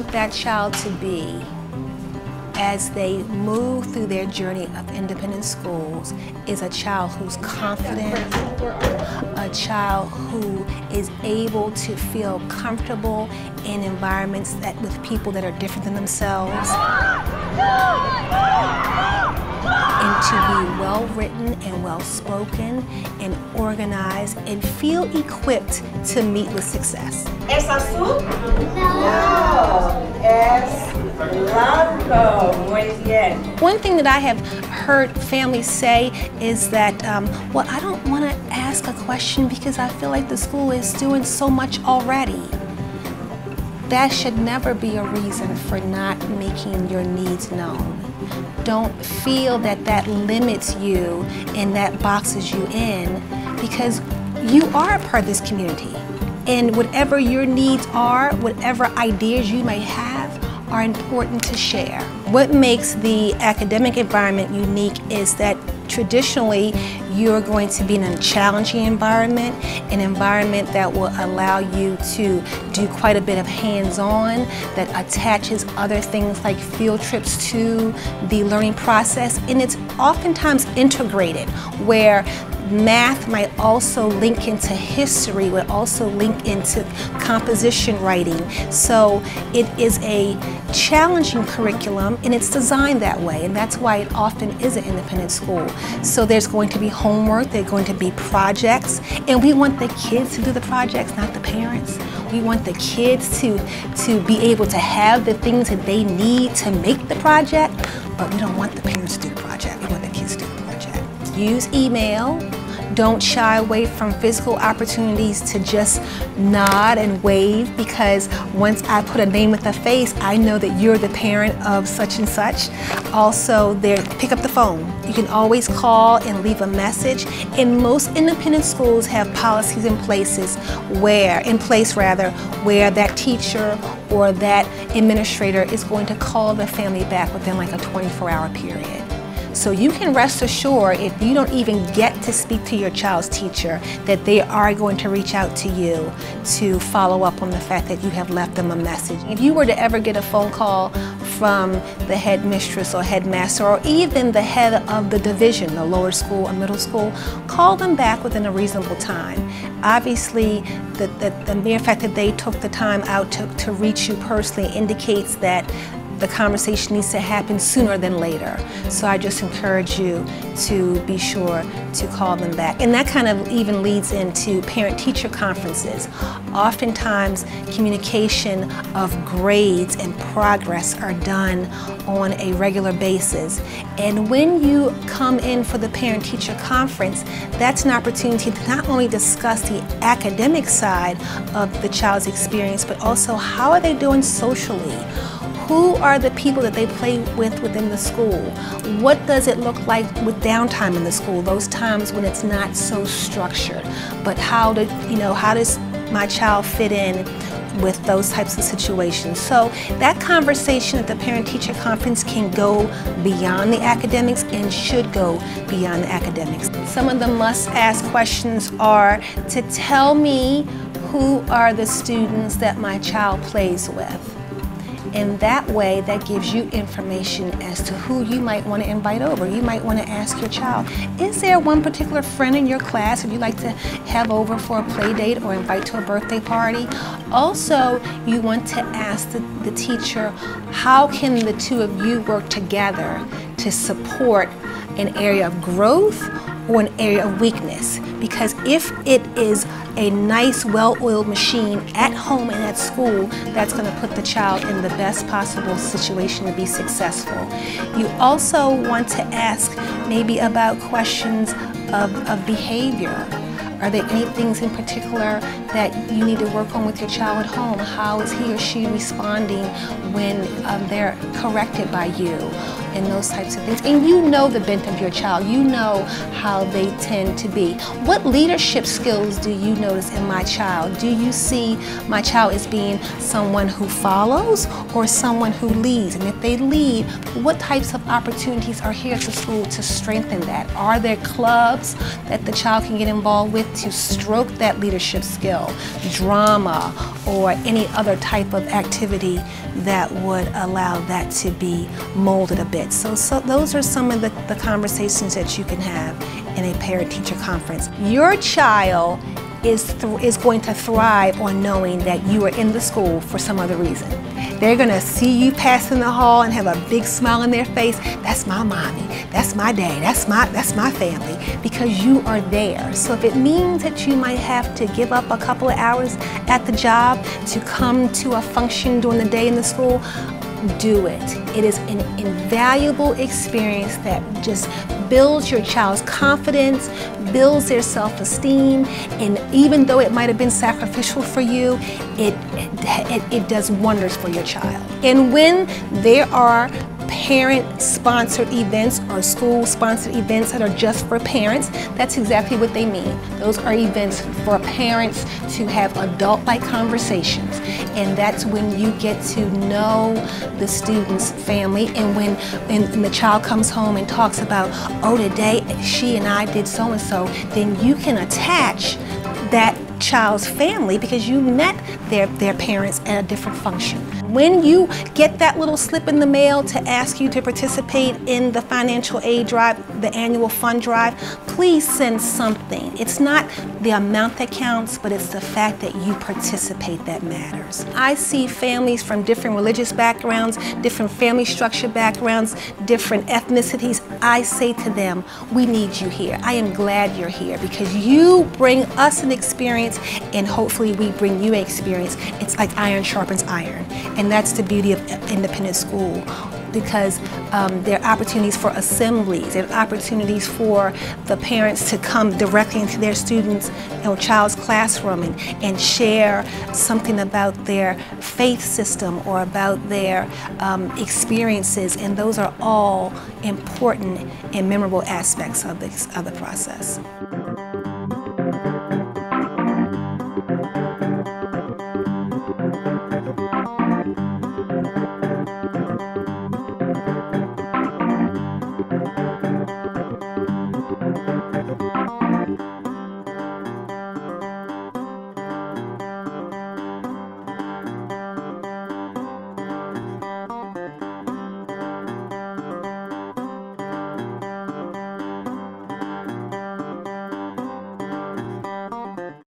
want that child to be as they move through their journey of independent schools is a child who's confident, a child who is able to feel comfortable in environments with people that are different than themselves, and to be well written and well spoken and organized and feel equipped to meet with success. ¿Es azul? No. Es blanco. Muy bien. One thing that I have heard families say is that, well, I don't want to ask a question because I feel like the school is doing so much already. That should never be a reason for not making your needs known. Don't feel that that limits you and that boxes you in, because you are a part of this community. And whatever your needs are, whatever ideas you may have, are important to share. What makes the academic environment unique is that traditionally you're going to be in a challenging environment, an environment that will allow you to do quite a bit of hands-on, that attaches other things like field trips to the learning process, and it's oftentimes integrated, where math might also link into history, would also link into composition writing. So it is a challenging curriculum, and it's designed that way, and that's why it often is an independent school. So there's going to be homework, there's going to be projects, and we want the kids to do the projects, not the parents. We want the kids to be able to have the things that they need to make the project, but we don't want the parents to do the project, we want the kids to do the project. Use email. Don't shy away from physical opportunities to just nod and wave, because once I put a name with a face, I know that you're the parent of such and such. Also, pick up the phone. You can always call and leave a message. And most independent schools have policies in place where that teacher or that administrator is going to call the family back within like a 24-hour period. So you can rest assured, if you don't even get to speak to your child's teacher, that they are going to reach out to you to follow up on the fact that you have left them a message. If you were to ever get a phone call from the headmistress or headmaster, or even the head of the division, the lower school or middle school, call them back within a reasonable time. Obviously, the mere fact that they took the time out to reach you personally indicates that the conversation needs to happen sooner than later. So I just encourage you to be sure to call them back. And that kind of even leads into parent-teacher conferences. Oftentimes, communication of grades and progress are done on a regular basis. And when you come in for the parent-teacher conference, that's an opportunity to not only discuss the academic side of the child's experience, but also how are they doing socially? Who are the people that they play with within the school? What does it look like with downtime in the school, those times when it's not so structured? But how does my child fit in with those types of situations? So that conversation at the parent-teacher conference can go beyond the academics and should go beyond the academics. Some of the must-ask questions are to tell me who are the students that my child plays with. And that way, that gives you information as to who you might want to invite over. You might want to ask your child, is there one particular friend in your class that you'd like to have over for a play date or invite to a birthday party? Also, you want to ask the teacher, how can the two of you work together to support an area of growth or an area of weakness? Because if it is a nice, well-oiled machine at home and at school, that's going to put the child in the best possible situation to be successful. You also want to ask maybe about questions of behavior. Are there any things in particular that you need to work on with your child at home? How is he or she responding when they're corrected by you? and those types of things. And you know the bent of your child. You know how they tend to be. What leadership skills do you notice in my child? Do you see my child as being someone who follows or someone who leads? And if they lead, what types of opportunities are here at the school to strengthen that? Are there clubs that the child can get involved with to stroke that leadership skill, drama, or any other type of activity that would allow that to be molded a bit? So those are some of the conversations that you can have in a parent-teacher conference. Your child is going to thrive on knowing that you are in the school for some other reason. They're going to see you pass in the hall and have a big smile on their face. That's my mommy, that's my dad, that's my family, because you are there. So if it means that you might have to give up a couple of hours at the job to come to a function during the day in the school, do it. It is an invaluable experience that just builds your child's confidence, builds their self-esteem, and even though it might have been sacrificial for you, it does wonders for your child. And when there are parent-sponsored events or school-sponsored events that are just for parents, that's exactly what they mean. Those are events for parents to have adult-like conversations, and that's when you get to know the student's family. And when the child comes home and talks about, oh, today she and I did so-and-so, then you can attach that child's family because you met their parents at a different function. When you get that little slip in the mail to ask you to participate in the financial aid drive, the annual fund drive, please send something. It's not the amount that counts, but it's the fact that you participate that matters. I see families from different religious backgrounds, different family structure backgrounds, different ethnicities. I say to them, we need you here. I am glad you're here because you bring us an experience and hopefully we bring you an experience. It's like iron sharpens iron. And that's the beauty of independent school, because there are opportunities for assemblies, there are opportunities for the parents to come directly into their students' or child's classroom and share something about their faith system or about their experiences, and those are all important and memorable aspects of the process.